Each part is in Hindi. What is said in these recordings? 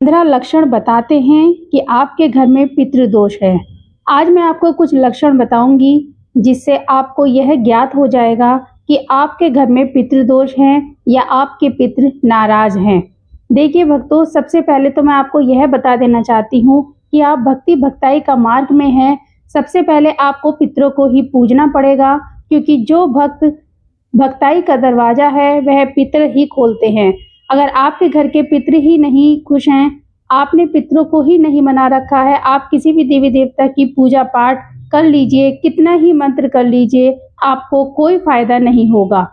15 लक्षण बताते हैं कि आपके घर में पितृदोष है। आज मैं आपको कुछ लक्षण बताऊंगी जिससे आपको यह ज्ञात हो जाएगा कि आपके घर में पितृदोष हैं या आपके पितृ नाराज हैं। देखिए भक्तों, सबसे पहले तो मैं आपको यह बता देना चाहती हूँ कि आप भक्ति भक्ताई का मार्ग में हैं। सबसे पहले आपको पितरों को ही पूजना पड़ेगा, क्योंकि जो भक्त भक्ताई का दरवाजा है वह पितर ही खोलते हैं। अगर आपके घर के पितर ही नहीं खुश हैं, आपने पितरों को ही नहीं मना रखा है, आप किसी भी देवी देवता की पूजा पाठ कर लीजिए, कितना ही मंत्र कर लीजिए, आपको कोई फायदा नहीं होगा।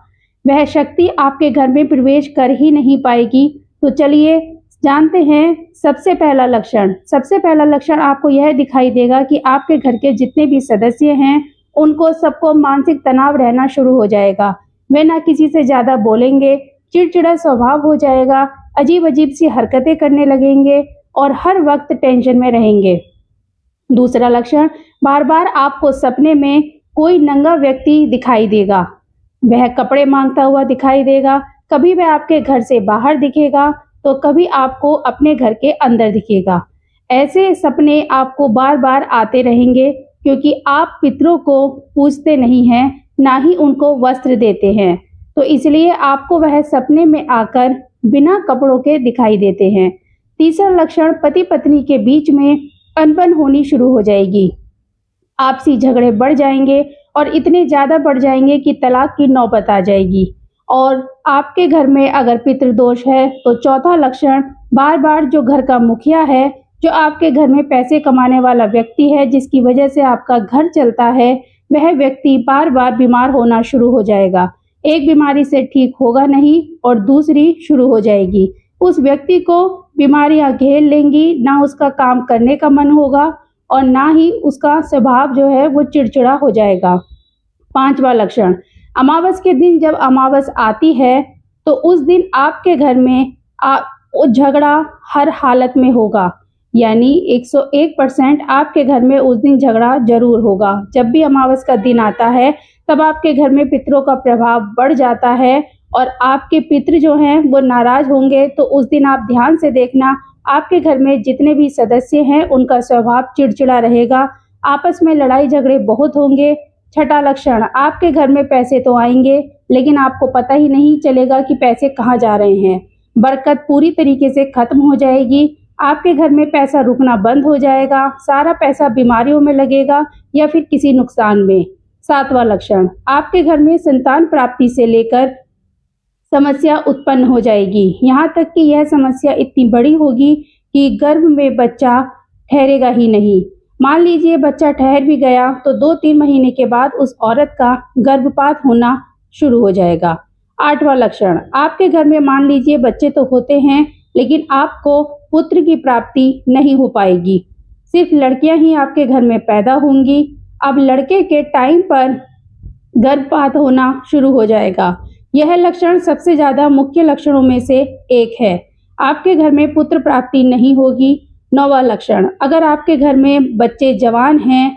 वह शक्ति आपके घर में प्रवेश कर ही नहीं पाएगी। तो चलिए जानते हैं सबसे पहला लक्षण। सबसे पहला लक्षण आपको यह दिखाई देगा कि आपके घर के जितने भी सदस्य हैं उनको सबको मानसिक तनाव रहना शुरू हो जाएगा। वे ना किसी से ज्यादा बोलेंगे, चिड़चिड़ा स्वभाव हो जाएगा, अजीब अजीब सी हरकतें करने लगेंगे और हर वक्त टेंशन में रहेंगे। दूसरा लक्षण, बार बार आपको सपने में कोई नंगा व्यक्ति दिखाई देगा। वह कपड़े मांगता हुआ दिखाई देगा। कभी वह आपके घर से बाहर दिखेगा तो कभी आपको अपने घर के अंदर दिखेगा। ऐसे सपने आपको बार बार आते रहेंगे, क्योंकि आप पितरों को पूजते नहीं हैं, ना ही उनको वस्त्र देते हैं, तो इसलिए आपको वह सपने में आकर बिना कपड़ों के दिखाई देते हैं। तीसरा लक्षण, पति पत्नी के बीच में अनबन होनी शुरू हो जाएगी। आपसी झगड़े बढ़ जाएंगे और इतने ज्यादा बढ़ जाएंगे कि तलाक की नौबत आ जाएगी। और आपके घर में अगर पितृदोष है तो चौथा लक्षण, बार बार जो घर का मुखिया है, जो आपके घर में पैसे कमाने वाला व्यक्ति है, जिसकी वजह से आपका घर चलता है, वह व्यक्ति बार बार बीमार होना शुरू हो जाएगा। एक बीमारी से ठीक होगा नहीं और दूसरी शुरू हो जाएगी। उस व्यक्ति को बीमारियां घेर लेंगी, ना उसका काम करने का मन होगा और ना ही उसका स्वभाव जो है वो चिड़चिड़ा हो जाएगा। पांचवा लक्षण, अमावस के दिन जब अमावस आती है तो उस दिन आपके घर में झगड़ा हर हालत में होगा, यानी 101% आपके घर में उस दिन झगड़ा जरूर होगा। जब भी अमावस का दिन आता है तब आपके घर में पितरों का प्रभाव बढ़ जाता है और आपके पितर जो हैं वो नाराज होंगे। तो उस दिन आप ध्यान से देखना, आपके घर में जितने भी सदस्य हैं उनका स्वभाव चिड़चिड़ा रहेगा, आपस में लड़ाई झगड़े बहुत होंगे। छठा लक्षण, आपके घर में पैसे तो आएंगे लेकिन आपको पता ही नहीं चलेगा कि पैसे कहाँ जा रहे हैं। बरकत पूरी तरीके से खत्म हो जाएगी। आपके घर में पैसा रुकना बंद हो जाएगा, सारा पैसा बीमारियों में लगेगा या फिर किसी नुकसान में। सातवां लक्षण, आपके घर में संतान प्राप्ति से लेकर समस्या उत्पन्न हो जाएगी। यहाँ तक कि यह समस्या इतनी बड़ी होगी कि गर्भ में बच्चा ठहरेगा ही नहीं। मान लीजिए बच्चा ठहर भी गया तो 2-3 महीने के बाद उस औरत का गर्भपात होना शुरू हो जाएगा। आठवां लक्षण, आपके घर में मान लीजिए बच्चे तो होते हैं लेकिन आपको पुत्र की प्राप्ति नहीं हो पाएगी, सिर्फ लड़कियां ही आपके घर में पैदा होंगी। अब लड़के के टाइम पर गर्भपात होना शुरू हो जाएगा। यह लक्षण सबसे ज्यादा मुख्य लक्षणों में से एक है। आपके घर में पुत्र प्राप्ति नहीं होगी। नौवां लक्षण, अगर आपके घर में बच्चे जवान हैं,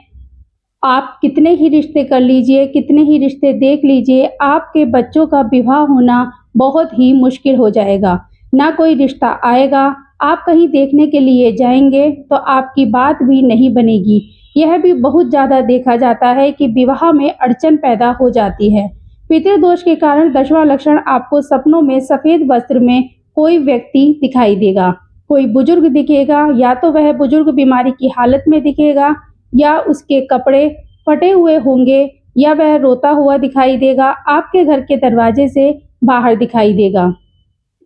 आप कितने ही रिश्ते कर लीजिए, कितने ही रिश्ते देख लीजिए, आपके बच्चों का विवाह होना बहुत ही मुश्किल हो जाएगा। ना कोई रिश्ता आएगा, आप कहीं देखने के लिए जाएंगे तो आपकी बात भी नहीं बनेगी। यह भी बहुत ज्यादा देखा जाता है कि विवाह में अड़चन पैदा हो जाती है। पितृदोष के कारण 10वां लक्षण, आपको सपनों में सफेद वस्त्र में कोई व्यक्ति दिखाई देगा, कोई बुजुर्ग दिखेगा, या तो वह बुजुर्ग बीमारी की हालत में दिखेगा या उसके कपड़े फटे हुए होंगे या वह रोता हुआ दिखाई देगा, आपके घर के दरवाजे से बाहर दिखाई देगा।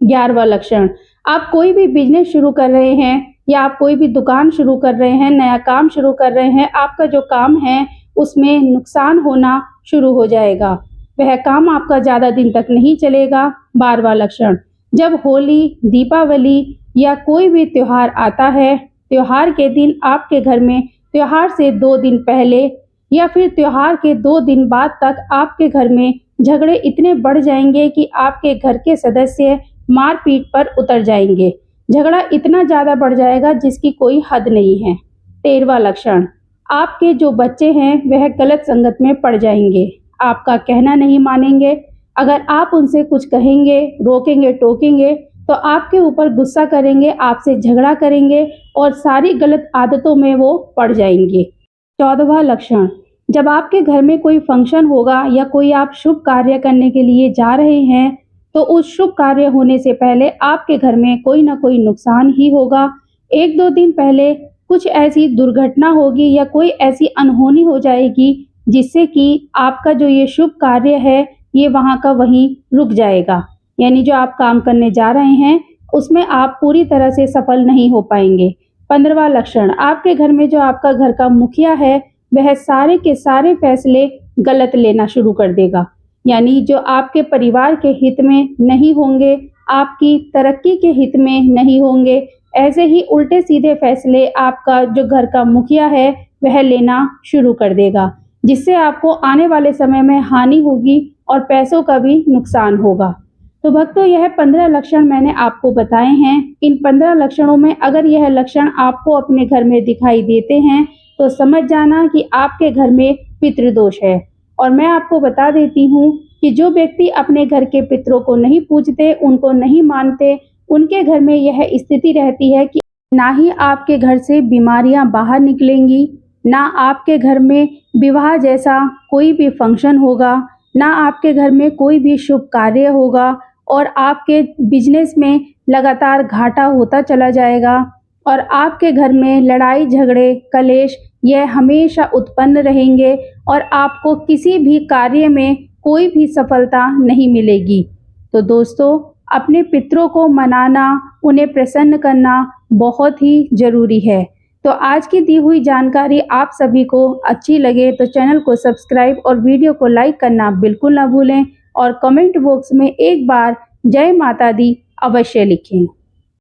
11वां लक्षण, आप कोई भी बिजनेस शुरू कर रहे हैं या आप कोई भी दुकान शुरू कर रहे हैं, नया काम शुरू कर रहे हैं, आपका जो काम है उसमें नुकसान होना शुरू हो जाएगा। वह काम आपका ज्यादा दिन तक नहीं चलेगा। 12वां लक्षण, जब होली, दीपावली या कोई भी त्योहार आता है, त्योहार के दिन आपके घर में त्योहार से 2 दिन पहले या फिर त्योहार के 2 दिन बाद तक आपके घर में झगड़े इतने बढ़ जाएंगे कि आपके घर के सदस्य मारपीट पर उतर जाएंगे। झगड़ा इतना ज्यादा बढ़ जाएगा जिसकी कोई हद नहीं है। 13वां लक्षण, आपके जो बच्चे हैं वह गलत संगत में पड़ जाएंगे, आपका कहना नहीं मानेंगे। अगर आप उनसे कुछ कहेंगे, रोकेंगे, टोकेंगे तो आपके ऊपर गुस्सा करेंगे, आपसे झगड़ा करेंगे और सारी गलत आदतों में वो पड़ जाएंगे। 14वां लक्षण, जब आपके घर में कोई फंक्शन होगा या कोई आप शुभ कार्य करने के लिए जा रहे हैं, तो उस शुभ कार्य होने से पहले आपके घर में कोई ना कोई नुकसान ही होगा। 1-2 दिन पहले कुछ ऐसी दुर्घटना होगी या कोई ऐसी अनहोनी हो जाएगी जिससे कि आपका जो ये शुभ कार्य है ये वहाँ का वहीं रुक जाएगा। यानी जो आप काम करने जा रहे हैं उसमें आप पूरी तरह से सफल नहीं हो पाएंगे। 15वां लक्षण, आपके घर में जो आपका घर का मुखिया है वह सारे के सारे फैसले गलत लेना शुरू कर देगा। यानी जो आपके परिवार के हित में नहीं होंगे, आपकी तरक्की के हित में नहीं होंगे, ऐसे ही उल्टे सीधे फैसले आपका जो घर का मुखिया है वह लेना शुरू कर देगा, जिससे आपको आने वाले समय में हानि होगी और पैसों का भी नुकसान होगा। तो भक्तों, यह 15 लक्षण मैंने आपको बताए हैं। इन 15 लक्षणों में अगर यह लक्षण आपको अपने घर में दिखाई देते हैं तो समझ जाना कि आपके घर में पितृदोष है। और मैं आपको बता देती हूँ कि जो व्यक्ति अपने घर के पितरों को नहीं पूजते, उनको नहीं मानते, उनके घर में यह स्थिति रहती है कि ना ही आपके घर से बीमारियां बाहर निकलेंगी, ना आपके घर में विवाह जैसा कोई भी फंक्शन होगा, ना आपके घर में कोई भी शुभ कार्य होगा और आपके बिजनेस में लगातार घाटा होता चला जाएगा और आपके घर में लड़ाई झगड़े कलेश यह हमेशा उत्पन्न रहेंगे और आपको किसी भी कार्य में कोई भी सफलता नहीं मिलेगी। तो दोस्तों, अपने पितरों को मनाना, उन्हें प्रसन्न करना बहुत ही ज़रूरी है। तो आज की दी हुई जानकारी आप सभी को अच्छी लगे तो चैनल को सब्सक्राइब और वीडियो को लाइक करना बिल्कुल ना भूलें और कमेंट बॉक्स में एक बार जय माता दी अवश्य लिखें।